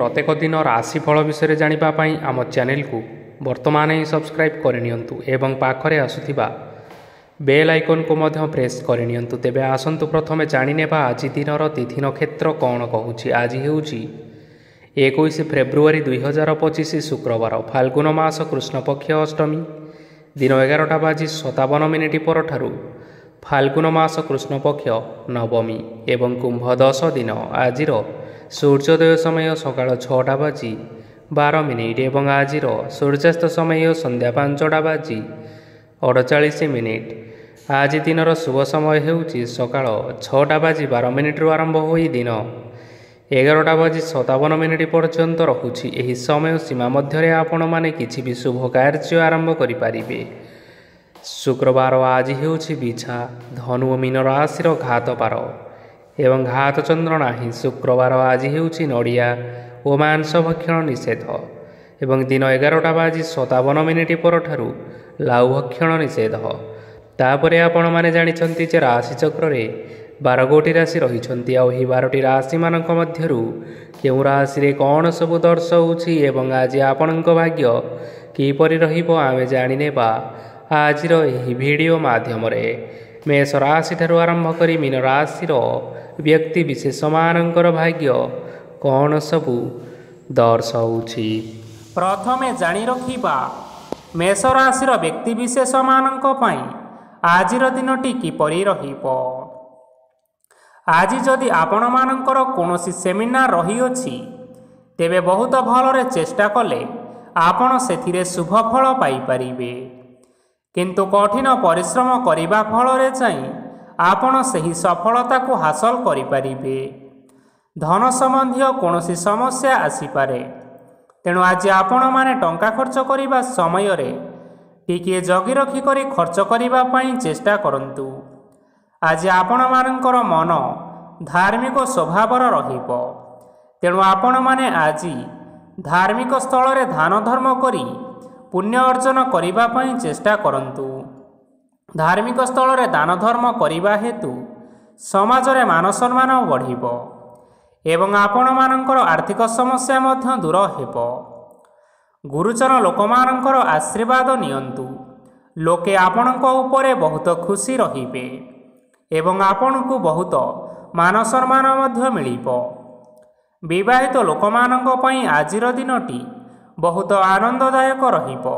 प्रत्येक दिन राशिफल विषय जानापी आम चैनल को वर्तमान ही सब्सक्राइब करनियंतु एवं पाखरे आसुथिबा बेल आइकन को मध्य प्रेस करनियंतु। तेबे आसंतु प्रथमे जानिनेबा आज दिनर तिथि नक्षत्र कौन कहूछि। आज हेउछि 21 फेब्रुआरी 2025 शुक्रवार, फाल्गुन मास कृष्णपक्ष अष्टमी, दिन 11:57 परठारु फाल्गुन मास कृष्णपक्ष नवमी एवं कुंभ 10 दिन। आजिर सूर्योदय समय सकाळ 6:12 एवं आजिर सूर्यास्त समय संध्या 5:48। आज दिनर शुभ समय हेउछि सकाळ 6:12 आरंभ होई दिन 11:57 पर्यंत रहुछि। एही समय सीमा मध्य आपण माने किछि भी शुभ कार्य आरंभ करि पारिबे। शुक्रवार आज हेउछि बिछा, धनु और मीन राशिर घात पार एवं घात चंद्र नाही। शुक्रवार आज हेउछि नड़िया और मांस भक्षण निषेध एवं दिन 11:57 परठारु लाउ भक्षण निषेध। तापरे आपण माने जानिछन्ति जे राशि चक्र रे 12 गोटी राशि रहिछन्ति। आ एही 12टी राशि मानक मध्यरु केउ राशि रे कोन सब दर्शाउछि एवं आज आपणक भाग्य किपरि रहिबो आमे जानिनेबा आजिर एही वीडियो माध्यम रे। मेष राशि ठारू आरंभ करी मीन राशिर व्यक्ति विशेष मानकर भाग्य कौन सबू दर्शाउछि। प्रथमे जानी रखिबा मेष राशिर व्यक्ति विशेष मानक पई आजिर दिनटी किपरि रहिबो। आज जदि आपण मानकर कोनोसी सेमिनार रही अछि तेबे बहुत भलरे चेष्टा कले आपण सेथिरे शुभ फल पाई परिबे, किंतु कठिन परिश्रम करिबा फलरे चाहिँ आपण सही सफलता को हासिल करि परिबे। धन संबंधी कोनोसी समस्या आसी पारे, तेणु आज आपण माने टंका खर्च करिबा समय रे टिके जगी रखी करी खर्च करिबा पई चेष्टा करंतु। आज आपण मानकर मन धार्मिक स्वभावर रहिबो, तेणु आपण माने आज धार्मिक स्थल रे दान धर्म करी पुण्य अर्जन करिबा पई चेष्टा करंतु। धार्मिक स्थल रे दान धर्म करिबा हेतु समाज रे मान सम्मान बढ़िबो एवं आपण मानकर आर्थिक समस्या मध्य दूर हेबो। गुरुजन लोकमानकर आशीर्वाद नियंतु। लोके आपणक उपरे बहुत खुशी रहिबे एवं आपणकु बहुत मान सम्मान मध्य मिलिबो। विवाहित लोकमानक पई आजिर दिनटी बहुत आनंददायक रहिबो।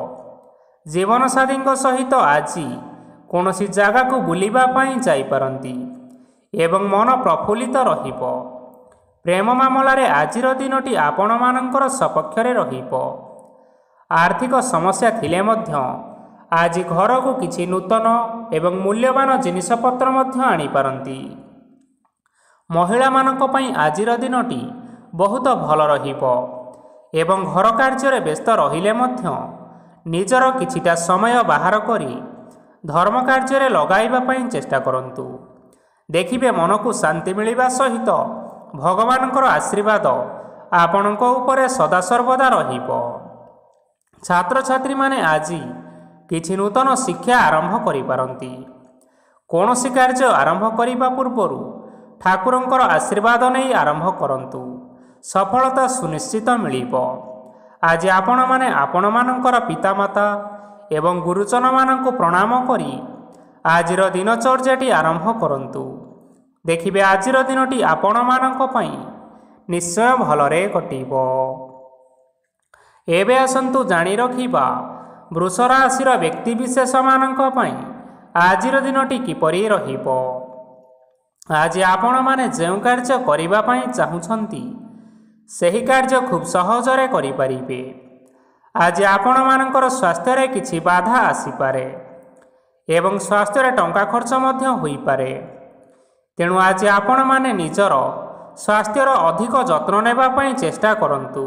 जीवन साथीଙ୍କ सहित आजी कोनोसी जागा को बुलिबा पई जाई पारंती एवं मन प्रफुल्लित रहिबो। प्रेम मामला रे आजिर दिनटी आपण मानकर सपक्षरे रहिबो। आर्थिक समस्या थिले मध्य आज घर को किछि नूतन एवं मूल्यवान जिनिसपत्र मध्य आनी पारंती। महिला मानक पई आजिर दिनटी बहुत भल रहिबो एवं घर कार्य व्यस्त रहिले मध्य निजर किछिटा समय बाहर करी धर्म कार्य लगाइबा पई चेष्टा करंतु। देखिबे मन को शांति मिलिबा सहित भगवानकर आशीर्वाद आपणक उपरे सदा सर्वदा रहिबो। छात्र छात्री माने आजी किछि नूतन शिक्षा आरंभ करि पारंती। कोनोसी कार्य आरंभ करिबा पूर्वरु ठाकुरंकर आशीर्वाद नै आरंभ करंतु, सफलता सुनिश्चित मिलिबो। आज आपण माने आपण मानकर पितामाता एवं गुरुजन मानक प्रणाम करी आजिर दिनचर्याटी आरंभ करंतु। देखिबे आजिर दिनटी आपण मानक पई निश्चय भलरे कटिबो। एबे आसंतु जानी रखिबा वृष राशिर व्यक्ति विशेष मानक पई आजिर दिनटी किपरि रहिबो। आज आपण माने जेउ कार्य करिबा पई चाहुछंती सही कार्य खूब सहजरे करि परिबे। आज आपण मानकर स्वास्थ्य रे किछि बाधा आसी पारे एवं स्वास्थ्य रे टंका खर्च मध्य होई पारे, तेणु आज आपण माने निजर स्वास्थ्यर अधिक जत्न नेबा पई चेष्टा करंतु।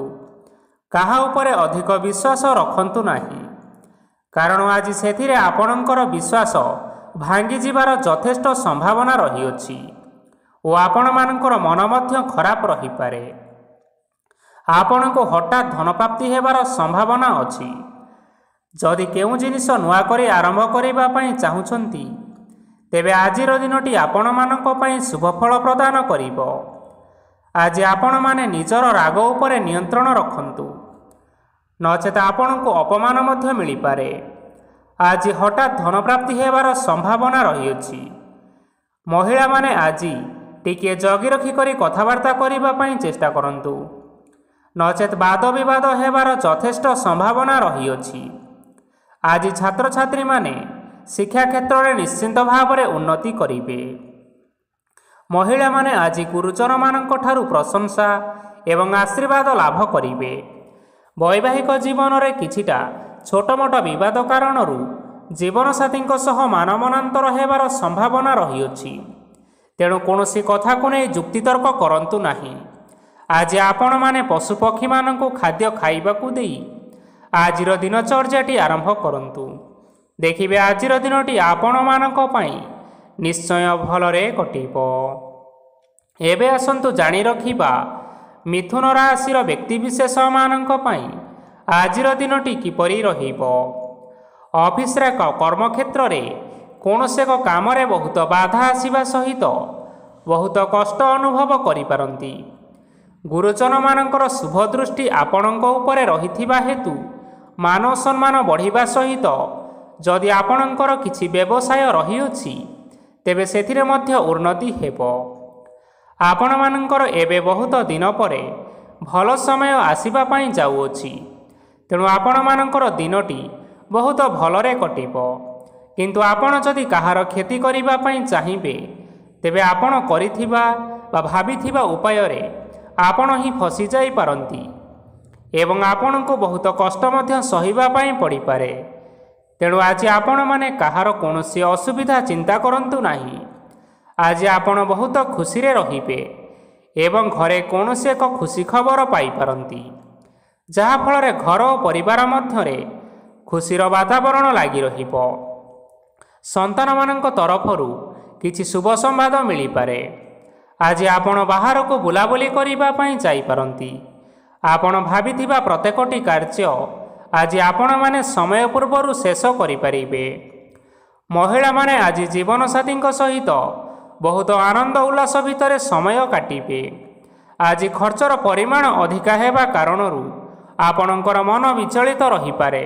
काहा उपरे अधिक विश्वास रखंतु नाही, कारण आज सेथिरे आपणकर विश्वास भांगी जिबार यथेष्ट संभावना रही अछि ओ आपण मानकर मन मध्य खराब रही पारे। आपण को हठात धन प्राप्ति हेबार संभावना अछि। जदि केउ जिनिस नुआ करी आरंभ करिबा पई चाहुछंती तेबे आजिर दिनटी आपण मानक पई शुभ फल प्रदान करिबो। ଆଜି ଆପଣମାନେ ନିଜର ରାଗ ଉପରେ ନିୟନ୍ତ୍ରଣ ରଖନ୍ତୁ, ନଚେତ ଆପଣଙ୍କୁ ଅପମାନ ମଧ୍ୟ ମିଳିପାରେ। ଆଜି ହଠାତ୍ ଧନପ୍ରାପ୍ତି ହେବାର ସମ୍ଭାବନା ରହିଅଛି। ମହିଳାମାନେ ଆଜି ଟିକିଏ ଜଗି ରଖି କରି କଥାବାର୍ତ୍ତା କରିବା ପାଇଁ ଚେଷ୍ଟା କରନ୍ତୁ, ନଚେତ ବାଦ ବିବାଦ ହେବାର ଯଥେଷ୍ଟ ସମ୍ଭାବନା ରହିଅଛି। ଆଜି ଛାତ୍ରଛାତ୍ରୀମାନେ ଶିକ୍ଷା କ୍ଷେତ୍ରରେ ନିଶ୍ଚିନ୍ତ ଭାବରେ ଉନ୍ନତି କରିବେ। ମହିଳାମାନେ ଆଜି ଗୁରୁଜନମାନଙ୍କ ଠାରୁ ପ୍ରଶଂସା ଏବଂ ଆଶୀର୍ବାଦ ଲାଭ କରିବେ। ବୈବାହିକ ଜୀବନରେ କିଛିଟା ଛୋଟମୋଟ ବିବାଦ କାରଣରୁ ଜୀବନସାଥୀଙ୍କ ସହ ମାନମନାନ୍ତର ହେବାର ସମ୍ଭାବନା ରହିଅଛି। ତେଣୁ କୌଣସି କଥାକୁ ନେଇ ଯୁକ୍ତିତର୍କ କରନ୍ତୁ ନାହିଁ। ଆଜି ଆପଣମାନେ ପଶୁପକ୍ଷୀମାନଙ୍କୁ ଖାଦ୍ୟ ଖାଇବାକୁ ଦେଇ ଆଜିର ଦିନଚର୍ଯ୍ୟାଟି ଆରମ୍ଭ କରନ୍ତୁ। ଦେଖିବେ ଆଜିର ଦିନଟି ଆପଣମାନଙ୍କ ପାଇଁ ନିଶ୍ଚୟ ଭଲରେ କଟିବ। ଏବେ ଆସନ୍ତୁ ଜାଣି ରଖିବା ମିଥୁନ ରାଶିର ବ୍ୟକ୍ତିବିଶେଷମାନଙ୍କ ପାଇଁ ଆଜିର ଦିନଟି କିପରି ରହିବ। ଅଫିସରେ କର୍ମକ୍ଷେତ୍ରରେ କୌଣସି ଏକ କାମରେ ବହୁତ ବାଧା ଆସିବା ସହିତ ବହୁତ କଷ୍ଟ ଅନୁଭବ କରିପାରନ୍ତି। ଗୁରୁଜନମାନଙ୍କର ଶୁଭ ଦୃଷ୍ଟି ଆପଣଙ୍କ ଉପରେ ରହିଥିବା ହେତୁ ମାନ ସମ୍ମାନ ବଢ଼ିବା ସହିତ ଯଦି ଆପଣଙ୍କର କିଛି ବ୍ୟବସାୟ ରହିଅଛି ତେବେ ସେଥିରେ ମଧ୍ୟ ଉନ୍ନତି ହେବ। ଆପଣମାନଙ୍କର ଏବେ ବହୁତ ଦିନ ପରେ ଭଲ ସମୟ ଆସିବା ପାଇଁ ଯାଉଅଛି। ତେଣୁ ଆପଣମାନଙ୍କର ଦିନଟି ବହୁତ ଭଲରେ କଟିବ। କିନ୍ତୁ ଆପଣ ଯଦି କାହାର କ୍ଷତି କରିବା ପାଇଁ ଚାହିଁବେ ତେବେ ଆପଣ କରିଥିବା ବା ଭାବିଥିବା ଉପାୟରେ ଆପଣ ହିଁ ଫସିଯାଇପାରନ୍ତି ଏବଂ ଆପଣଙ୍କୁ ବହୁତ କଷ୍ଟ ମଧ୍ୟ ସହିବା ପାଇଁ ପଡ଼ିପାରେ। ତେଣୁ ଆଜି ଆପଣମାନେ କାହାର କୌଣସି ଅସୁବିଧା ଚିନ୍ତା କରନ୍ତୁ ନାହିଁ। ଆଜି ଆପଣ ବହୁତ ଖୁସିରେ ରହିବେ ଏବଂ ଘରେ କୌଣସି ଏକ ଖୁସି ଖବର ପାଇପାରନ୍ତି, ଯାହାଫଳରେ ଘର ଓ ପରିବାର ମଧ୍ୟରେ ଖୁସିର ବାତାବରଣ ଲାଗି ରହିବ। ସନ୍ତାନମାନଙ୍କ ତରଫରୁ କିଛି ଶୁଭ ସମ୍ବାଦ ମିଳିପାରେ। ଆଜି ଆପଣ ବାହାରକୁ ବୁଲାବୁଲି କରିବା ପାଇଁ ଯାଇପାରନ୍ତି। ଆପଣ ଭାବିଥିବା ପ୍ରତ୍ୟେକଟି କାର୍ଯ୍ୟ ଆଜି ଆପଣମାନେ ସମୟ ପୂର୍ବରୁ ଶେଷ କରିପାରିବେ। ମହିଳାମାନେ ଆଜି ଜୀବନସାଥୀଙ୍କ ସହିତ ବହୁତ ଆନନ୍ଦ ଉଲ୍ଲାସ ଭିତରେ ସମୟ କାଟିବେ। ଆଜି ଖର୍ଚ୍ଚର ପରିମାଣ ଅଧିକା ହେବା କାରଣରୁ ଆପଣଙ୍କର ମନ ବିଚଳିତ ରହିପାରେ,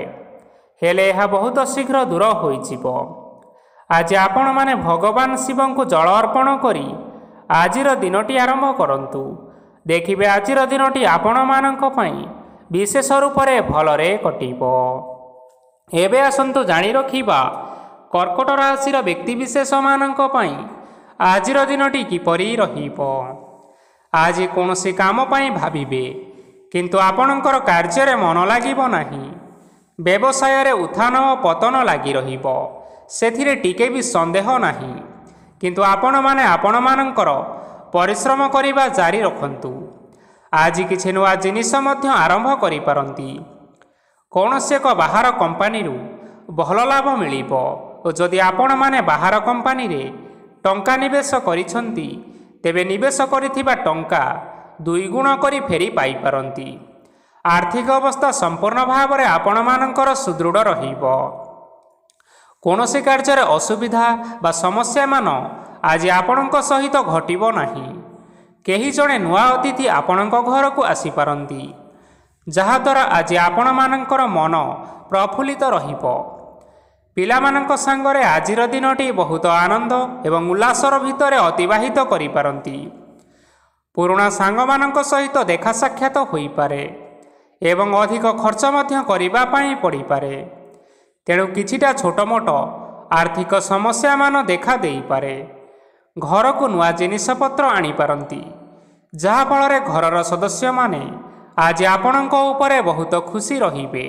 ହେଲେ ଏହା ବହୁତ ଶୀଘ୍ର ଦୂର ହୋଇଯିବ। ଆଜି ଆପଣମାନେ ଭଗବାନ ଶିବଙ୍କୁ ଜଳ ଅର୍ପଣ କରି ଆଜିର ଦିନଟି ଆରମ୍ଭ କରନ୍ତୁ। ଦେଖିବେ ଆଜିର ଦିନଟି ଆପଣମାନଙ୍କ ପାଇଁ ବିଶେଷ ରୂପରେ ଭଲରେ କଟିବ। ଏବେ ଆସନ୍ତୁ ଜାଣି ରଖିବା କର୍କଟ ରାଶିର ବ୍ୟକ୍ତିବିଶେଷମାନଙ୍କ ପାଇଁ ଆଜିର ଦିନଟି କିପରି ରହିବ। ଆଜି କୌଣସି କାମ ପାଇଁ ଭାବିବେ, କିନ୍ତୁ ଆପଣଙ୍କର କାର୍ଯ୍ୟରେ ମନ ଲାଗିବ ନାହିଁ। ବ୍ୟବସାୟରେ ଉତ୍ଥାନ ଓ ପତନ ଲାଗି ରହିବ, ସେଥିରେ ଟିକେ ବି ସନ୍ଦେହ ନାହିଁ। କିନ୍ତୁ ଆପଣମାନେ ଆପଣମାନଙ୍କର ପରିଶ୍ରମ କରିବା ଜାରି ରଖନ୍ତୁ। ଆଜି କିଛି ନୂଆ ଜିନିଷ ମଧ୍ୟ ଆରମ୍ଭ କରିପାରନ୍ତି। କୌଣସି ଏକ ବାହାର କମ୍ପାନୀରୁ ଭଲ ଲାଭ ମିଳିବ ଓ ଯଦି ଆପଣମାନେ ବାହାର କମ୍ପାନୀରେ ଟଙ୍କା ନିବେଶ କରିଛନ୍ତି ତେବେ ନିବେଶ କରିଥିବା ଟଙ୍କା 2 ଗୁଣ କରି ଫେରି ପାଇପାରନ୍ତି। ଆର୍ଥିକ ଅବସ୍ଥା ସମ୍ପୂର୍ଣ୍ଣ ଭାବରେ ଆପଣମାନଙ୍କର ସୁଦୃଢ଼ ରହିବ। କୌଣସି କାର୍ଯ୍ୟରେ ଅସୁବିଧା ବା ସମସ୍ୟାମାନ ଆଜି ଆପଣଙ୍କ ସହିତ ଘଟିବ ନାହିଁ। କେହି ଜଣେ ନୂଆ ଅତିଥି ଆପଣଙ୍କ ଘରକୁ ଆସିପାରନ୍ତି, ଯାହାଦ୍ୱାରା ଆଜି ଆପଣମାନଙ୍କର ମନ ପ୍ରଫୁଲ୍ଲିତ ରହିବ। ପିଲାମାନଙ୍କ ସାଙ୍ଗରେ ଆଜିର ଦିନଟି ବହୁତ ଆନନ୍ଦ ଏବଂ ଉଲ୍ଲାସର ଭିତରେ ଅତିବାହିତ କରିପାରନ୍ତି। ପୁରୁଣା ସାଙ୍ଗମାନଙ୍କ ସହିତ ଦେଖା ସାକ୍ଷାତ ହୋଇପାରେ ଏବଂ ଅଧିକ ଖର୍ଚ୍ଚ ମଧ୍ୟ କରିବା ପାଇଁ ପଡ଼ିପାରେ। ତେଣୁ କିଛିଟା ଛୋଟମୋଟ ଆର୍ଥିକ ସମସ୍ୟାମାନ ଦେଖା ଦେଇପାରେ। ଘରକୁ ନୂଆ ଜିନିଷପତ୍ର ଆଣିପାରନ୍ତି, ଯାହାଫଳରେ ଘରର ସଦସ୍ୟମାନେ ଆଜି ଆପଣଙ୍କ ଉପରେ ବହୁତ ଖୁସି ରହିବେ।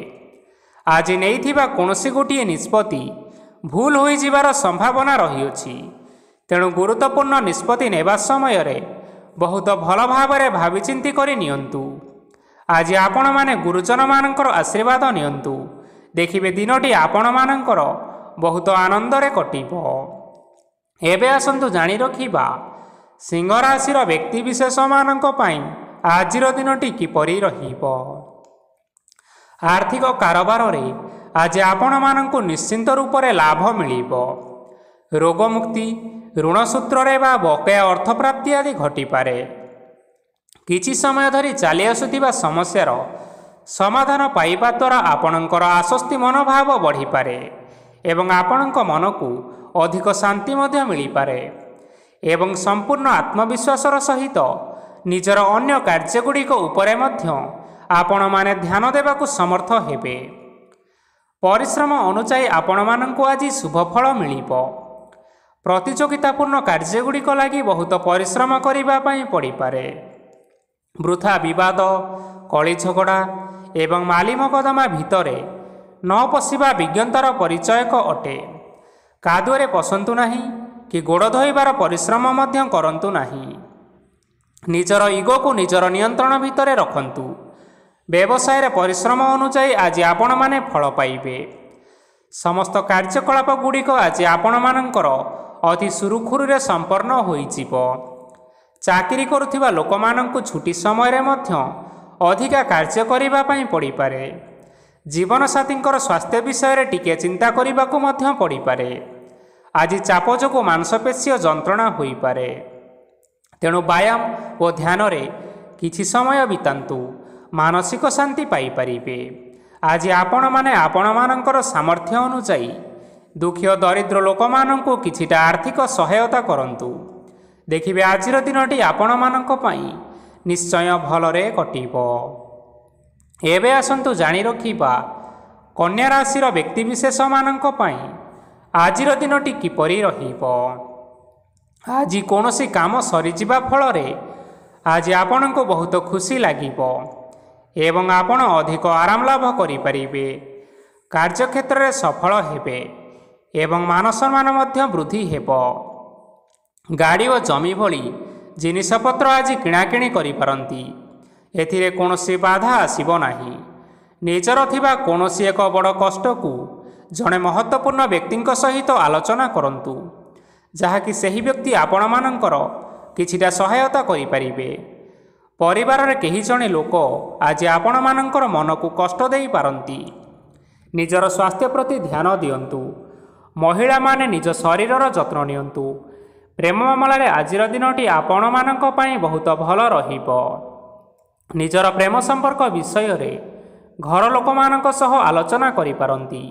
ଆଜି ନେଇଥିବା କୌଣସି ଗୋଟିଏ ନିଷ୍ପତ୍ତି ଭୁଲ ହୋଇଯିବାର ସମ୍ଭାବନା ରହିଅଛି। ତେଣୁ ଗୁରୁତ୍ୱପୂର୍ଣ୍ଣ ନିଷ୍ପତ୍ତି ନେବା ସମୟରେ ବହୁତ ଭଲ ଭାବରେ ଭାବିଚିନ୍ତି କରି ନିଅନ୍ତୁ। ଆଜି ଆପଣମାନେ ଗୁରୁଜନମାନଙ୍କର ଆଶୀର୍ବାଦ ନିଅନ୍ତୁ। ଦେଖିବେ ଦିନଟି ଆପଣମାନଙ୍କର ବହୁତ ଆନନ୍ଦରେ କଟିବ। ଏବେ ଆସନ୍ତୁ ଜାଣି ରଖିବା ସିଂହ ରାଶିର ବ୍ୟକ୍ତିବିଶେଷମାନଙ୍କ ପାଇଁ ଆଜିର ଦିନଟି କିପରି ରହିବ। ଆର୍ଥିକ କାରବାରରେ ଆଜି ଆପଣମାନଙ୍କୁ ନିଶ୍ଚିନ୍ତ ରୂପରେ ଲାଭ ମିଳିବ। ରୋଗମୁକ୍ତି, ଋଣ ସୂତ୍ରରେ ବା ବକେୟା ଅର୍ଥପ୍ରାପ୍ତି ଆଦି ଘଟିପାରେ। କିଛି ସମୟ ଧରି ଚାଲି ଆସୁଥିବା ସମସ୍ୟାର ସମାଧାନ ପାଇବା ଦ୍ୱାରା ଆପଣଙ୍କର ଆଶ୍ୱସ୍ତି ମନୋଭାବ ବଢ଼ିପାରେ ଏବଂ ଆପଣଙ୍କ ମନକୁ ଅଧିକ ଶାନ୍ତି ମଧ୍ୟ ମିଳିପାରେ ଏବଂ ସମ୍ପୂର୍ଣ୍ଣ ଆତ୍ମବିଶ୍ୱାସର ସହିତ ନିଜର ଅନ୍ୟ କାର୍ଯ୍ୟଗୁଡ଼ିକ ଉପରେ ମଧ୍ୟ ଆପଣମାନେ ଧ୍ୟାନ ଦେବାକୁ ସମର୍ଥ ହେବେ। ପରିଶ୍ରମ ଅନୁଯାୟୀ ଆପଣମାନଙ୍କୁ ଆଜି ଶୁଭଫଳ ମିଳିବ। ପ୍ରତିଯୋଗିତାପୂର୍ଣ୍ଣ କାର୍ଯ୍ୟଗୁଡ଼ିକ ଲାଗି ବହୁତ ପରିଶ୍ରମ କରିବା ପାଇଁ ପଡ଼ିପାରେ। ବୃଥା ବିବାଦ, କଳି ଝଗଡ଼ା ଏବଂ ମାଲି ମକଦ୍ଦମା ଭିତରେ ନ ପଶିବା ବିଜ୍ଞତାର ପରିଚୟକ ଅଟେ। କାଦୁଅରେ ପଶନ୍ତୁ ନାହିଁ କି ଗୋଡ଼ ଧୋଇବାର ପରିଶ୍ରମ ମଧ୍ୟ କରନ୍ତୁ ନାହିଁ। ନିଜର ଇଗୋକୁ ନିଜର ନିୟନ୍ତ୍ରଣ ଭିତରେ ରଖନ୍ତୁ। ବ୍ୟବସାୟରେ ପରିଶ୍ରମ ଅନୁଯାୟୀ ଆଜି ଆପଣମାନେ ଫଳ ପାଇବେ। ସମସ୍ତ କାର୍ଯ୍ୟକଳାପ ଗୁଡ଼ିକ ଆଜି ଆପଣମାନଙ୍କର ଅତି ସୁରୁଖୁରୁରେ ସମ୍ପନ୍ନ ହୋଇଯିବ। ଚାକିରି କରୁଥିବା ଲୋକମାନଙ୍କୁ ଛୁଟି ସମୟରେ ମଧ୍ୟ ଅଧିକା କାର୍ଯ୍ୟ କରିବା ପାଇଁ ପଡ଼ିପାରେ। ଜୀବନସାଥୀଙ୍କର ସ୍ୱାସ୍ଥ୍ୟ ବିଷୟରେ ଟିକିଏ ଚିନ୍ତା କରିବାକୁ ମଧ୍ୟ ପଡ଼ିପାରେ। ଆଜି ଚାପ ଯୋଗୁଁ ମାଂସପେଶୀୟ ଯନ୍ତ୍ରଣା ହୋଇପାରେ। ତେଣୁ ବ୍ୟାୟାମ ଓ ଧ୍ୟାନରେ କିଛି ସମୟ ବିତାନ୍ତୁ, ମାନସିକ ଶାନ୍ତି ପାଇପାରିବେ। ଆଜି ଆପଣମାନେ ଆପଣମାନଙ୍କର ସାମର୍ଥ୍ୟ ଅନୁଯାୟୀ ଦୁଃଖୀ ଓ ଦରିଦ୍ର ଲୋକମାନଙ୍କୁ କିଛିଟା ଆର୍ଥିକ ସହାୟତା କରନ୍ତୁ। ଦେଖିବେ ଆଜିର ଦିନଟି ଆପଣମାନଙ୍କ ପାଇଁ ନିଶ୍ଚୟ ଭଲରେ କଟିବ। ଏବେ ଆସନ୍ତୁ ଜାଣି ରଖିବା କନ୍ୟା ରାଶିର ବ୍ୟକ୍ତିବିଶେଷମାନଙ୍କ ପାଇଁ ଆଜିର ଦିନଟି କିପରି ରହିବ। ଆଜି କୌଣସି କାମ ସରିଯିବା ଫଳରେ ଆଜି ଆପଣଙ୍କୁ ବହୁତ ଖୁସି ଲାଗିବ ଏବଂ ଆପଣ ଅଧିକ ଆରାମ ଲାଭ କରିପାରିବେ। କାର୍ଯ୍ୟକ୍ଷେତ୍ରରେ ସଫଳ ହେବେ ଏବଂ ମାନସମ୍ମାନ ମଧ୍ୟ ବୃଦ୍ଧି ହେବ। ଗାଡ଼ି ଓ ଜମି ଭଳି ଜିନିଷପତ୍ର ଆଜି କିଣାକିଣି କରିପାରନ୍ତି। ଏଥିରେ କୌଣସି ବାଧା ଆସିବ ନାହିଁ। ନିଜର ଥିବା କୌଣସି ଏକ ବଡ଼ କଷ୍ଟକୁ ଜଣେ ମହତ୍ତ୍ୱପୂର୍ଣ୍ଣ ବ୍ୟକ୍ତିଙ୍କ ସହିତ ଆଲୋଚନା କରନ୍ତୁ, ଯାହାକି ସେହି ବ୍ୟକ୍ତି ଆପଣମାନଙ୍କର କିଛିଟା ସହାୟତା କରିପାରିବେ। ପରିବାରରେ କେହି ଜଣେ ଲୋକ ଆଜି ଆପଣମାନଙ୍କର ମନକୁ କଷ୍ଟ ଦେଇପାରନ୍ତି। ନିଜର ସ୍ୱାସ୍ଥ୍ୟ ପ୍ରତି ଧ୍ୟାନ ଦିଅନ୍ତୁ। ମହିଳାମାନେ ନିଜ ଶରୀରର ଯତ୍ନ ନିଅନ୍ତୁ। ପ୍ରେମ ମାମଲାରେ ଆଜିର ଦିନଟି ଆପଣମାନଙ୍କ ପାଇଁ ବହୁତ ଭଲ ରହିବ। ନିଜର ପ୍ରେମ ସମ୍ପର୍କ ବିଷୟରେ ଘର ଲୋକମାନଙ୍କ ସହ ଆଲୋଚନା କରିପାରନ୍ତି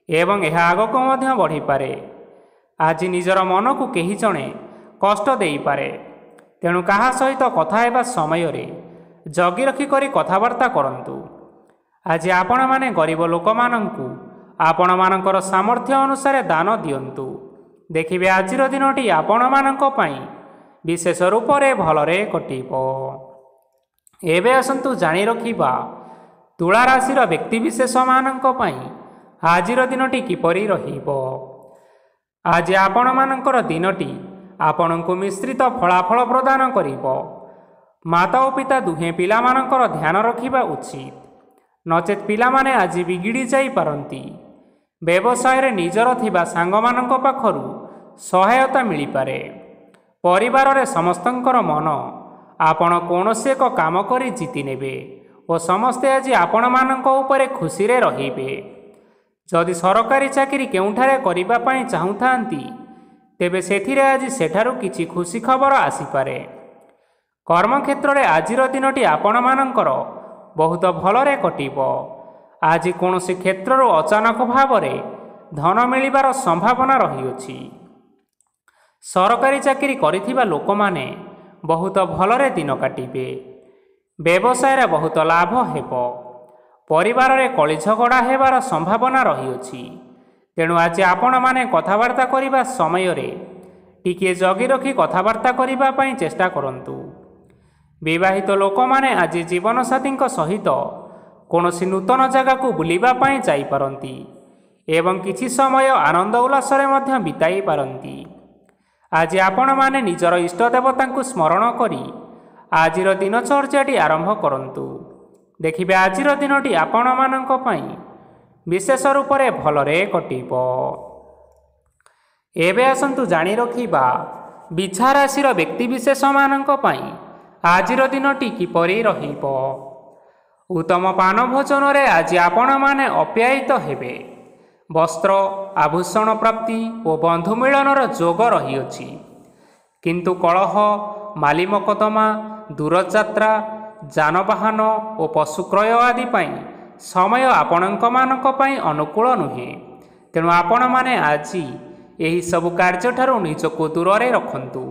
ଏବଂ ଏହା ଆଗକୁ ମଧ୍ୟ ବଢ଼ିପାରେ। ଆଜି ନିଜର ମନକୁ କେହି ଜଣେ କଷ୍ଟ ଦେଇପାରେ, ତେଣୁ କାହା ସହିତ କଥା ହେବା ସମୟରେ ଜଗି ରଖି କରି କଥାବାର୍ତ୍ତା କରନ୍ତୁ। ଆଜି ଆପଣମାନେ ଗରିବ ଲୋକମାନଙ୍କୁ ଆପଣମାନଙ୍କର ସାମର୍ଥ୍ୟ ଅନୁସାରେ ଦାନ ଦିଅନ୍ତୁ। ଦେଖିବେ ଆଜିର ଦିନଟି ଆପଣମାନଙ୍କ ପାଇଁ ବିଶେଷ ରୂପରେ ଭଲରେ କଟିବ। ଏବେ ଆସନ୍ତୁ ଜାଣି ରଖିବା ତୁଳା ରାଶିର ବ୍ୟକ୍ତିବିଶେଷମାନଙ୍କ ପାଇଁ ଆଜିର ଦିନଟି କିପରି ରହିବ। ଆଜି ଆପଣମାନଙ୍କର ଦିନଟି ଆପଣଙ୍କୁ ମିଶ୍ରିତ ଫଳାଫଳ ପ୍ରଦାନ କରିବ। ମାତା ଓ ପିତା ଦୁହେଁ ପିଲାମାନଙ୍କର ଧ୍ୟାନ ରଖିବା ଉଚିତ, ନଚେତ୍ ପିଲାମାନେ ଆଜି ବିଗିଡ଼ି ଯାଇପାରନ୍ତି। ବ୍ୟବସାୟରେ ନିଜର ଥିବା ସାଙ୍ଗମାନଙ୍କ ପାଖରୁ ସହାୟତା ମିଳିପାରେ। ପରିବାରରେ ସମସ୍ତଙ୍କର ମନ ଆପଣ କୌଣସି ଏକ କାମ କରି ଜିତି ନେବେ ଓ ସମସ୍ତେ ଆଜି ଆପଣମାନଙ୍କ ଉପରେ ଖୁସିରେ ରହିବେ। ଯଦି ସରକାରୀ ଚାକିରି କେଉଁଠାରେ କରିବା ପାଇଁ ଚାହୁଁଥାନ୍ତି, ତେବେ ସେଥିରେ ଆଜି ସେଠାରୁ କିଛି ଖୁସି ଖବର ଆସିପାରେ। କର୍ମକ୍ଷେତ୍ରରେ ଆଜିର ଦିନଟି ଆପଣମାନଙ୍କର ବହୁତ ଭଲରେ କଟିବ। ଆଜି କୌଣସି କ୍ଷେତ୍ରରୁ ଅଚାନକ ଭାବରେ ଧନ ମିଳିବାର ସମ୍ଭାବନା ରହିଅଛି। ସରକାରୀ ଚାକିରି କରିଥିବା ଲୋକମାନେ ବହୁତ ଭଲରେ ଦିନ କାଟିବେ। ବ୍ୟବସାୟରେ ବହୁତ ଲାଭ ହେବ। ପରିବାରରେ କଳି ଝଗଡ଼ା ହେବାର ସମ୍ଭାବନା ରହିଅଛି, ତେଣୁ ଆଜି ଆପଣମାନେ କଥାବାର୍ତ୍ତା କରିବା ସମୟରେ ଟିକିଏ ଜଗି ରଖି କଥାବାର୍ତ୍ତା କରିବା ପାଇଁ ଚେଷ୍ଟା କରନ୍ତୁ। ବିବାହିତ ଲୋକମାନେ ଆଜି ଜୀବନସାଥୀଙ୍କ ସହିତ କୌଣସି ନୂତନ ଜାଗାକୁ ବୁଲିବା ପାଇଁ ଯାଇପାରନ୍ତି ଏବଂ କିଛି ସମୟ ଆନନ୍ଦ ଉଲ୍ଲାସରେ ମଧ୍ୟ ବିତାଇ ପାରନ୍ତି। ଆଜି ଆପଣମାନେ ନିଜର ଇଷ୍ଟ ଦେବତାଙ୍କୁ ସ୍ମରଣ କରି ଆଜିର ଦିନଚର୍ଯ୍ୟାଟି ଆରମ୍ଭ କରନ୍ତୁ। ଦେଖିବେ ଆଜିର ଦିନଟି ଆପଣମାନଙ୍କ ପାଇଁ ବିଶେଷ ରୂପରେ ଭଲରେ କଟିବ। ଏବେ ଆସନ୍ତୁ ଜାଣି ରଖିବା ବିଛା ରାଶିର ବ୍ୟକ୍ତିବିଶେଷମାନଙ୍କ ପାଇଁ ଆଜିର ଦିନଟି କିପରି ରହିବ। ଉତ୍ତମ ପାନ ଭୋଜନରେ ଆଜି ଆପଣମାନେ ଅପ୍ୟାୟିତ ହେବେ। ବସ୍ତ୍ର ଆଭୂଷଣ ପ୍ରାପ୍ତି ଓ ବନ୍ଧୁ ମିଳନର ଯୋଗ ରହିଅଛି, କିନ୍ତୁ କଳହ, ମାଲି ମକଦ୍ଦମା, ଦୂରଯାତ୍ରା, ଯାନବାହନ ଓ ପଶୁ କ୍ରୟ ଆଦି ପାଇଁ ସମୟ ଆପଣଙ୍କମାନଙ୍କ ପାଇଁ ଅନୁକୂଳ ନୁହେଁ। ତେଣୁ ଆପଣମାନେ ଆଜି ଏହିସବୁ କାର୍ଯ୍ୟଠାରୁ ନିଜକୁ ଦୂରରେ ରଖନ୍ତୁ।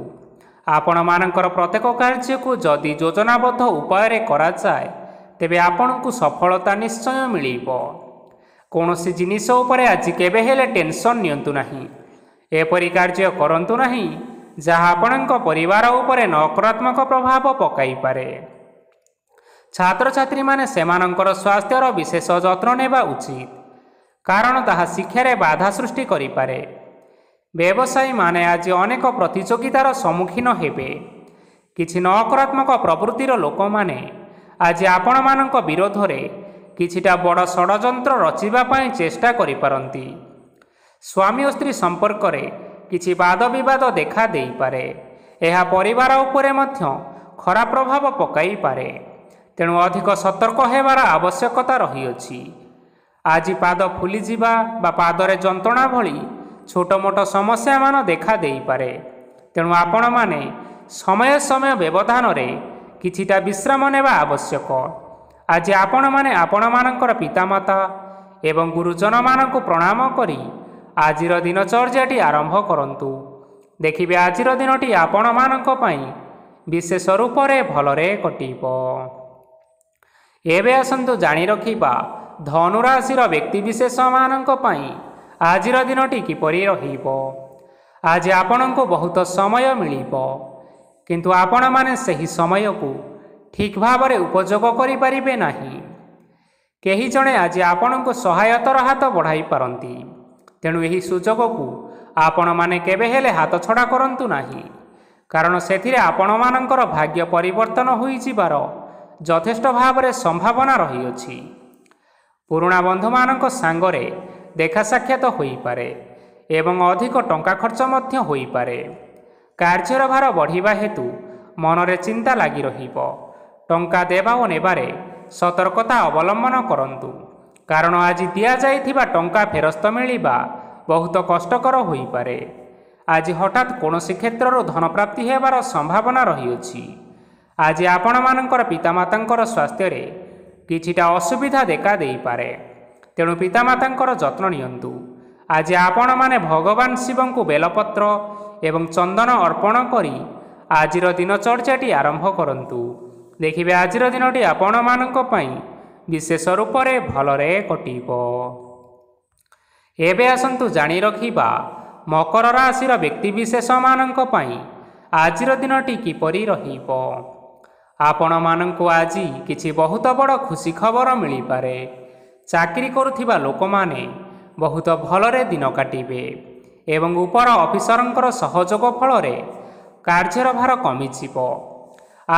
ଆପଣମାନଙ୍କର ପ୍ରତ୍ୟେକ କାର୍ଯ୍ୟକୁ ଯଦି ଯୋଜନାବଦ୍ଧ ଉପାୟରେ କରାଯାଏ ତେବେ ଆପଣଙ୍କୁ ସଫଳତା ନିଶ୍ଚୟ ମିଳିବ। କୌଣସି ଜିନିଷ ଉପରେ ଆଜି କେବେ ହେଲେ ଟେନସନ୍ ନିଅନ୍ତୁ ନାହିଁ। ଏପରି କାର୍ଯ୍ୟ କରନ୍ତୁ ନାହିଁ ଯାହା ଆପଣଙ୍କ ପରିବାର ଉପରେ ନକାରାତ୍ମକ ପ୍ରଭାବ ପକାଇପାରେ। ଛାତ୍ରଛାତ୍ରୀମାନେ ସେମାନଙ୍କର ସ୍ୱାସ୍ଥ୍ୟର ବିଶେଷ ଯତ୍ନ ନେବା ଉଚିତ, କାରଣ ତାହା ଶିକ୍ଷାରେ ବାଧା ସୃଷ୍ଟି କରିପାରେ। ବ୍ୟବସାୟୀମାନେ ଆଜି ଅନେକ ପ୍ରତିଯୋଗିତାର ସମ୍ମୁଖୀନ ହେବେ। କିଛି ନକାରାତ୍ମକ ପ୍ରବୃତ୍ତିର ଲୋକମାନେ ଆଜି ଆପଣମାନଙ୍କ ବିରୋଧରେ କିଛିଟା ବଡ଼ ଷଡ଼ଯନ୍ତ୍ର ରଚିବା ପାଇଁ ଚେଷ୍ଟା କରିପାରନ୍ତି। ସ୍ୱାମୀ ଓ ସ୍ତ୍ରୀ ସମ୍ପର୍କରେ କିଛି ବାଦବିବାଦ ଦେଖା ଦେଇପାରେ। ଏହା ପରିବାର ଉପରେ ମଧ୍ୟ ଖରାପ ପ୍ରଭାବ ପକାଇପାରେ। ତେଣୁ ଅଧିକ ସତର୍କ ହେବାର ଆବଶ୍ୟକତା ରହିଅଛି। ଆଜି ପାଦ ଫୁଲିଯିବା ବା ପାଦରେ ଯନ୍ତ୍ରଣା ଭଳି ଛୋଟ ମୋଟ ସମସ୍ୟାମାନ ଦେଖା ଦେଇପାରେ। ତେଣୁ ଆପଣମାନେ ସମୟ ସମୟ ବ୍ୟବଧାନରେ କିଛିଟା ବିଶ୍ରାମ ନେବା ଆବଶ୍ୟକ। ଆଜି ଆପଣମାନେ ଆପଣମାନଙ୍କର ପିତାମାତା ଏବଂ ଗୁରୁଜନମାନଙ୍କୁ ପ୍ରଣାମ କରି ଆଜିର ଦିନଚର୍ଯ୍ୟାଟି ଆରମ୍ଭ କରନ୍ତୁ। ଦେଖିବେ ଆଜିର ଦିନଟି ଆପଣମାନଙ୍କ ପାଇଁ ବିଶେଷ ରୂପରେ ଭଲରେ କଟିବ। ଏବେ ଆସନ୍ତୁ ଜାଣି ରଖିବା ଧନୁରାଶିର ବ୍ୟକ୍ତିବିଶେଷମାନଙ୍କ ପାଇଁ ଆଜିର ଦିନଟି କିପରି ରହିବ। ଆଜି ଆପଣଙ୍କୁ ବହୁତ ସମୟ ମିଳିବ, କିନ୍ତୁ ଆପଣମାନେ ସେହି ସମୟକୁ ଠିକ୍ ଭାବରେ ଉପଯୋଗ କରିପାରିବେ ନାହିଁ। କେହି ଜଣେ ଆଜି ଆପଣଙ୍କୁ ସହାୟତାର ହାତ ବଢ଼ାଇ ପାରନ୍ତି। ତେଣୁ ଏହି ସୁଯୋଗକୁ ଆପଣମାନେ କେବେ ହେଲେ ହାତଛଡ଼ା କରନ୍ତୁ ନାହିଁ, କାରଣ ସେଥିରେ ଆପଣମାନଙ୍କର ଭାଗ୍ୟ ପରିବର୍ତ୍ତନ ହୋଇଯିବାର ଯଥେଷ୍ଟ ଭାବରେ ସମ୍ଭାବନା ରହିଅଛି। ପୁରୁଣା ବନ୍ଧୁମାନଙ୍କ ସାଙ୍ଗରେ ଦେଖା ସାକ୍ଷାତ ହୋଇପାରେ ଏବଂ ଅଧିକ ଟଙ୍କା ଖର୍ଚ୍ଚ ମଧ୍ୟ ହୋଇପାରେ। କାର୍ଯ୍ୟର ଭାର ବଢ଼ିବା ହେତୁ ମନରେ ଚିନ୍ତା ଲାଗି ରହିବ। ଟଙ୍କା ଦେବା ଓ ନେବାରେ ସତର୍କତା ଅବଲମ୍ବନ କରନ୍ତୁ, କାରଣ ଆଜି ଦିଆଯାଇଥିବା ଟଙ୍କା ଫେରସ୍ତ ମିଳିବା ବହୁତ କଷ୍ଟକର ହୋଇପାରେ। ଆଜି ହଠାତ୍ କୌଣସି କ୍ଷେତ୍ରରୁ ଧନପ୍ରାପ୍ତି ହେବାର ସମ୍ଭାବନା ରହିଅଛି। ଆଜି ଆପଣମାନଙ୍କର ପିତାମାତାଙ୍କର ସ୍ୱାସ୍ଥ୍ୟରେ କିଛିଟା ଅସୁବିଧା ଦେଖା ଦେଇପାରେ। ତେଣୁ ପିତାମାତାଙ୍କର ଯତ୍ନ ନିଅନ୍ତୁ। ଆଜି ଆପଣମାନେ ଭଗବାନ ଶିବଙ୍କୁ ବେଲପତ୍ର ଏବଂ ଚନ୍ଦନ ଅର୍ପଣ କରି ଆଜିର ଦିନଚର୍ଯ୍ୟାଟି ଆରମ୍ଭ କରନ୍ତୁ। ଦେଖିବେ ଆଜିର ଦିନଟି ଆପଣମାନଙ୍କ ପାଇଁ ବିଶେଷ ରୂପରେ ଭଲରେ କଟିବ। ଏବେ ଆସନ୍ତୁ ଜାଣି ରଖିବା ମକର ରାଶିର ବ୍ୟକ୍ତିବିଶେଷମାନଙ୍କ ପାଇଁ ଆଜିର ଦିନଟି କିପରି ରହିବ। ଆପଣମାନଙ୍କୁ ଆଜି କିଛି ବହୁତ ବଡ଼ ଖୁସି ଖବର ମିଳିପାରେ। ଚାକିରି କରୁଥିବା ଲୋକମାନେ ବହୁତ ଭଲରେ ଦିନ କାଟିବେ ଏବଂ ଉପର ଅଫିସରଙ୍କର ସହଯୋଗ ଫଳରେ କାର୍ଯ୍ୟର ଭାର କମିଯିବ।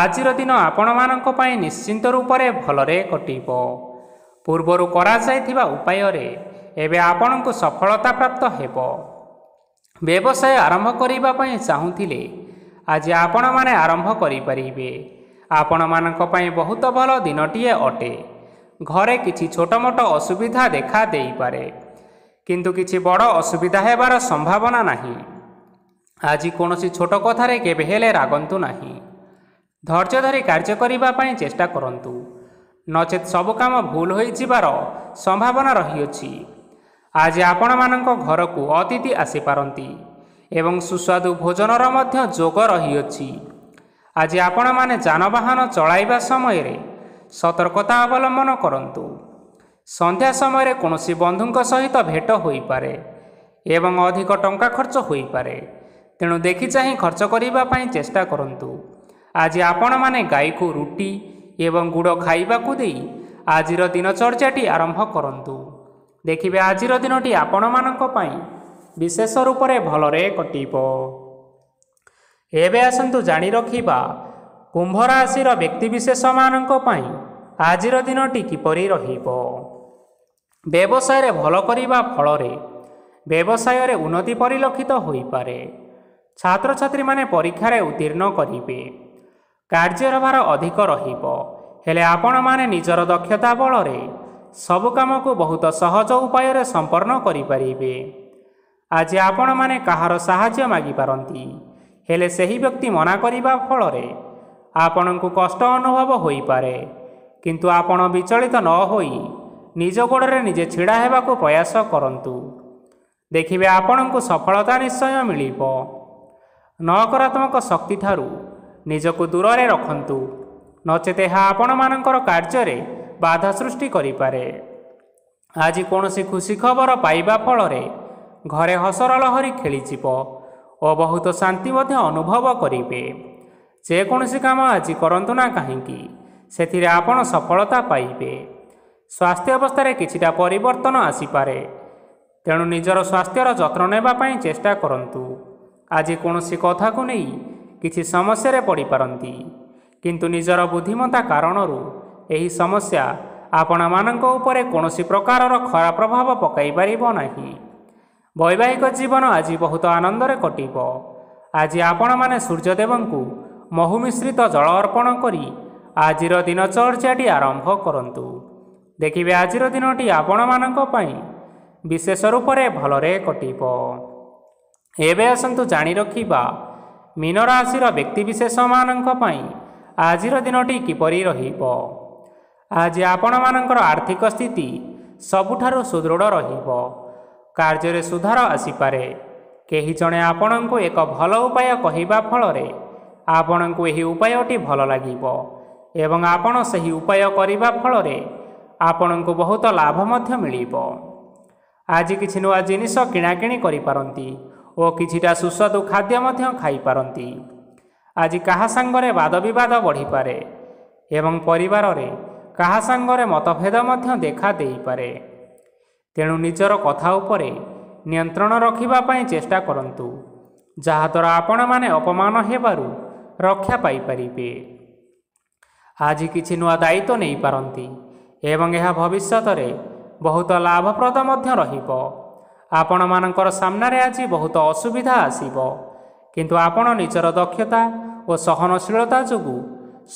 ଆଜିର ଦିନ ଆପଣମାନଙ୍କ ପାଇଁ ନିଶ୍ଚିନ୍ତ ରୂପରେ ଭଲରେ କଟିବ। ପୂର୍ବରୁ କରାଯାଇଥିବା ଉପାୟରେ ଏବେ ଆପଣଙ୍କୁ ସଫଳତା ପ୍ରାପ୍ତ ହେବ। ବ୍ୟବସାୟ ଆରମ୍ଭ କରିବା ପାଇଁ ଚାହୁଁଥିଲେ ଆଜି ଆପଣମାନେ ଆରମ୍ଭ କରିପାରିବେ। ଆପଣମାନଙ୍କ ପାଇଁ ବହୁତ ଭଲ ଦିନଟିଏ ଅଟେ। ଘରେ କିଛି ଛୋଟ ମୋଟ ଅସୁବିଧା ଦେଖା ଦେଇପାରେ, କିନ୍ତୁ କିଛି ବଡ଼ ଅସୁବିଧା ହେବାର ସମ୍ଭାବନା ନାହିଁ। ଆଜି କୌଣସି ଛୋଟ କଥାରେ କେବେ ହେଲେ ରାଗନ୍ତୁ ନାହିଁ। ଧୈର୍ଯ୍ୟ ଧରି କାର୍ଯ୍ୟ କରିବା ପାଇଁ ଚେଷ୍ଟା କରନ୍ତୁ, ନଚେତ୍ ସବୁ କାମ ଭୁଲ ହୋଇଯିବାର ସମ୍ଭାବନା ରହିଅଛି। ଆଜି ଆପଣମାନଙ୍କ ଘରକୁ ଅତିଥି ଆସିପାରନ୍ତି ଏବଂ ସୁସ୍ୱାଦୁ ଭୋଜନର ମଧ୍ୟ ଯୋଗ ରହିଅଛି। ଆଜି ଆପଣମାନେ ଯାନବାହନ ଚଳାଇବା ସମୟରେ ସତର୍କତା ଅବଲମ୍ବନ କରନ୍ତୁ। ସନ୍ଧ୍ୟା ସମୟରେ କୌଣସି ବନ୍ଧୁଙ୍କ ସହିତ ଭେଟ ହୋଇପାରେ ଏବଂ ଅଧିକ ଟଙ୍କା ଖର୍ଚ୍ଚ ହୋଇପାରେ। ତେଣୁ ଦେଖି ଚାହିଁ ଖର୍ଚ୍ଚ କରିବା ପାଇଁ ଚେଷ୍ଟା କରନ୍ତୁ। ଆଜି ଆପଣମାନେ ଗାଈକୁ ରୁଟି ଏବଂ ଗୁଡ଼ ଖାଇବାକୁ ଦେଇ ଆଜିର ଦିନଚର୍ଯ୍ୟାଟି ଆରମ୍ଭ କରନ୍ତୁ। ଦେଖିବେ ଆଜିର ଦିନଟି ଆପଣମାନଙ୍କ ପାଇଁ ବିଶେଷ ରୂପରେ ଭଲରେ କଟିବ। ଏବେ ଆସନ୍ତୁ ଜାଣି ରଖିବା କୁମ୍ଭ ରାଶିର ବ୍ୟକ୍ତିବିଶେଷମାନଙ୍କ ପାଇଁ ଆଜିର ଦିନଟି କିପରି ରହିବ। ବ୍ୟବସାୟରେ ଭଲ କରିବା ଫଳରେ ବ୍ୟବସାୟରେ ଉନ୍ନତି ପରିଲକ୍ଷିତ ହୋଇପାରେ। ଛାତ୍ରଛାତ୍ରୀମାନେ ପରୀକ୍ଷାରେ ଉତ୍ତୀର୍ଣ୍ଣ କରିବେ। କାର୍ଯ୍ୟର ଭାର ଅଧିକ ରହିବ, ହେଲେ ଆପଣମାନେ ନିଜର ଦକ୍ଷତା ବଳରେ ସବୁ କାମକୁ ବହୁତ ସହଜ ଉପାୟରେ ସମ୍ପନ୍ନ କରିପାରିବେ। ଆଜି ଆପଣମାନେ କାହାର ସାହାଯ୍ୟ ମାଗିପାରନ୍ତି, ହେଲେ ସେହି ବ୍ୟକ୍ତି ମନା କରିବା ଫଳରେ ଆପଣଙ୍କୁ କଷ୍ଟ ଅନୁଭବ ହୋଇପାରେ, କିନ୍ତୁ ଆପଣ ବିଚଳିତ ନ ହୋଇ ନିଜ ଗୋଡ଼ରେ ନିଜେ ଛିଡ଼ା ହେବାକୁ ପ୍ରୟାସ କରନ୍ତୁ। ଦେଖିବେ ଆପଣଙ୍କୁ ସଫଳତା ନିଶ୍ଚୟ ମିଳିବ। ନକାରାତ୍ମକ ଶକ୍ତିଠାରୁ ନିଜକୁ ଦୂରରେ ରଖନ୍ତୁ, ନଚେତ୍ ଏହା ଆପଣମାନଙ୍କର କାର୍ଯ୍ୟରେ ବାଧା ସୃଷ୍ଟି କରିପାରେ। ଆଜି କୌଣସି ଖୁସି ଖବର ପାଇବା ଫଳରେ ଘରେ ହସର ଲହରୀ ଖେଳିଯିବ ଓ ବହୁତ ଶାନ୍ତି ମଧ୍ୟ ଅନୁଭବ କରିବେ। ଯେକୌଣସି କାମ ଆଜି କରନ୍ତୁ ନା କାହିଁକି, ସେଥିରେ ଆପଣ ସଫଳତା ପାଇବେ। ସ୍ୱାସ୍ଥ୍ୟ ଅବସ୍ଥାରେ କିଛିଟା ପରିବର୍ତ୍ତନ ଆସିପାରେ, ତେଣୁ ନିଜର ସ୍ୱାସ୍ଥ୍ୟର ଯତ୍ନ ନେବା ପାଇଁ ଚେଷ୍ଟା କରନ୍ତୁ। ଆଜି କୌଣସି କଥାକୁ ନେଇ କିଛି ସମସ୍ୟାରେ ପଡ଼ିପାରନ୍ତି, କିନ୍ତୁ ନିଜର ବୁଦ୍ଧିମତ୍ତା କାରଣରୁ ଏହି ସମସ୍ୟା ଆପଣମାନଙ୍କ ଉପରେ କୌଣସି ପ୍ରକାରର ଖରାପ ପ୍ରଭାବ ପକାଇ ପାରିବ ନାହିଁ। ବୈବାହିକ ଜୀବନ ଆଜି ବହୁତ ଆନନ୍ଦରେ କଟିବ। ଆଜି ଆପଣମାନେ ସୂର୍ଯ୍ୟଦେବଙ୍କୁ ମହୁ ମିଶ୍ରିତ ଜଳ ଅର୍ପଣ କରି ଆଜିର ଦିନଚର୍ଯ୍ୟାଟି ଆରମ୍ଭ କରନ୍ତୁ। ଦେଖିବେ ଆଜିର ଦିନଟି ଆପଣମାନଙ୍କ ପାଇଁ ବିଶେଷ ରୂପରେ ଭଲରେ କଟିବ। ଏବେ ଆସନ୍ତୁ ଜାଣି ରଖିବା ମୀନ ରାଶିର ବ୍ୟକ୍ତିବିଶେଷମାନଙ୍କ ପାଇଁ ଆଜିର ଦିନଟି କିପରି ରହିବ। ଆଜି ଆପଣମାନଙ୍କର ଆର୍ଥିକ ସ୍ଥିତି ସବୁଠାରୁ ସୁଦୃଢ଼ ରହିବ। କାର୍ଯ୍ୟରେ ସୁଧାର ଆସିପାରେ। କେହି ଜଣେ ଆପଣଙ୍କୁ ଏକ ଭଲ ଉପାୟ କହିବା ଫଳରେ ଆପଣଙ୍କୁ ଏହି ଉପାୟଟି ଭଲ ଲାଗିବ ଏବଂ ଆପଣ ସେହି ଉପାୟ କରିବା ଫଳରେ ଆପଣଙ୍କୁ ବହୁତ ଲାଭ ମଧ୍ୟ ମିଳିବ। ଆଜି କିଛି ନୂଆ ଜିନିଷ କିଣାକିଣି କରିପାରନ୍ତି ଓ କିଛିଟା ସୁସ୍ୱାଦୁ ଖାଦ୍ୟ ମଧ୍ୟ ଖାଇପାରନ୍ତି। ଆଜି କାହା ସାଙ୍ଗରେ ବାଦବିବାଦ ବଢ଼ିପାରେ ଏବଂ ପରିବାରରେ କାହା ସାଙ୍ଗରେ ମତଭେଦ ମଧ୍ୟ ଦେଖା ଦେଇପାରେ। ତେଣୁ ନିଜର କଥା ଉପରେ ନିୟନ୍ତ୍ରଣ ରଖିବା ପାଇଁ ଚେଷ୍ଟା କରନ୍ତୁ, ଯାହାଦ୍ୱାରା ଆପଣମାନେ ଅପମାନ ହେବାରୁ ରକ୍ଷା ପାଇପାରିବେ। ଆଜି କିଛି ନୂଆ ଦାୟିତ୍ୱ ନେଇପାରନ୍ତି ଏବଂ ଏହା ଭବିଷ୍ୟତରେ ବହୁତ ଲାଭପ୍ରଦ ମଧ୍ୟ ରହିବ। ଆପଣମାନଙ୍କର ସାମ୍ନାରେ ଆଜି ବହୁତ ଅସୁବିଧା ଆସିବ, କିନ୍ତୁ ଆପଣ ନିଜର ଦକ୍ଷତା ଓ ସହନଶୀଳତା ଯୋଗୁଁ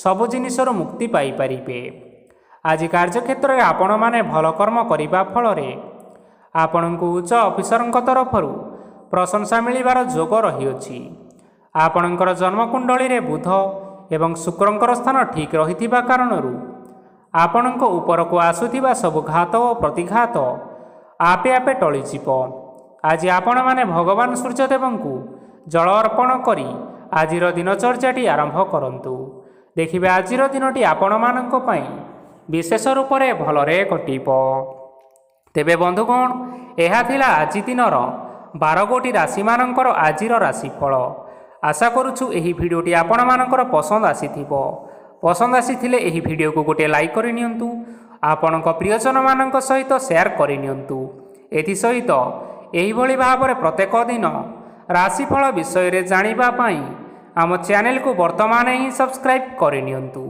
ସବୁ ଜିନିଷରୁ ମୁକ୍ତି ପାଇପାରିବେ। ଆଜି କାର୍ଯ୍ୟକ୍ଷେତ୍ରରେ ଆପଣମାନେ ଭଲ କର୍ମ କରିବା ଫଳରେ ଆପଣଙ୍କୁ ଉଚ୍ଚ ଅଫିସରଙ୍କ ତରଫରୁ ପ୍ରଶଂସା ମିଳିବାର ଯୋଗ ରହିଅଛି। ଆପଣଙ୍କର ଜନ୍ମକୁଣ୍ଡଳୀରେ ବୁଧ ଏବଂ ଶୁକ୍ରଙ୍କର ସ୍ଥାନ ଠିକ୍ ରହିଥିବା କାରଣରୁ ଆପଣଙ୍କ ଉପରକୁ ଆସୁଥିବା ସବୁ ଘାତ ଓ ପ୍ରତିଘାତ ଆପେ ଆପେ ଟଳିଯିବ। ଆଜି ଆପଣମାନେ ଭଗବାନ ସୂର୍ଯ୍ୟଦେବଙ୍କୁ ଜଳ ଅର୍ପଣ କରି ଆଜିର ଦିନଚର୍ଯ୍ୟାଟି ଆରମ୍ଭ କରନ୍ତୁ। ଦେଖିବେ ଆଜିର ଦିନଟି ଆପଣମାନଙ୍କ ପାଇଁ ବିଶେଷ ରୂପରେ ଭଲରେ କଟିବ। ତେବେ ବନ୍ଧୁଗଣ, ଏହା ଥିଲା ଆଜି ଦିନର 12 ଗୋଟି ରାଶିମାନଙ୍କର ଆଜିର ରାଶିଫଳ। ଆଶା କରୁଛୁ ଏହି ଭିଡ଼ିଓଟି ଆପଣମାନଙ୍କର ପସନ୍ଦ ଆସିଥିବ। ପସନ୍ଦ ଆସିଥିଲେ ଏହି ଭିଡ଼ିଓକୁ ଗୋଟିଏ ଲାଇକ୍ କରିନିଅନ୍ତୁ। ଆପଣଙ୍କ ପ୍ରିୟଜନମାନଙ୍କ ସହିତ ସେୟାର କରିନିଅନ୍ତୁ। ଏଥିସହିତ ଏହିଭଳି ଭାବରେ ପ୍ରତ୍ୟେକ ଦିନ ରାଶିଫଳ ବିଷୟରେ ଜାଣିବା ପାଇଁ ଆମ ଚ୍ୟାନେଲକୁ ବର୍ତ୍ତମାନ ହିଁ ସବସ୍କ୍ରାଇବ୍ କରିନିଅନ୍ତୁ।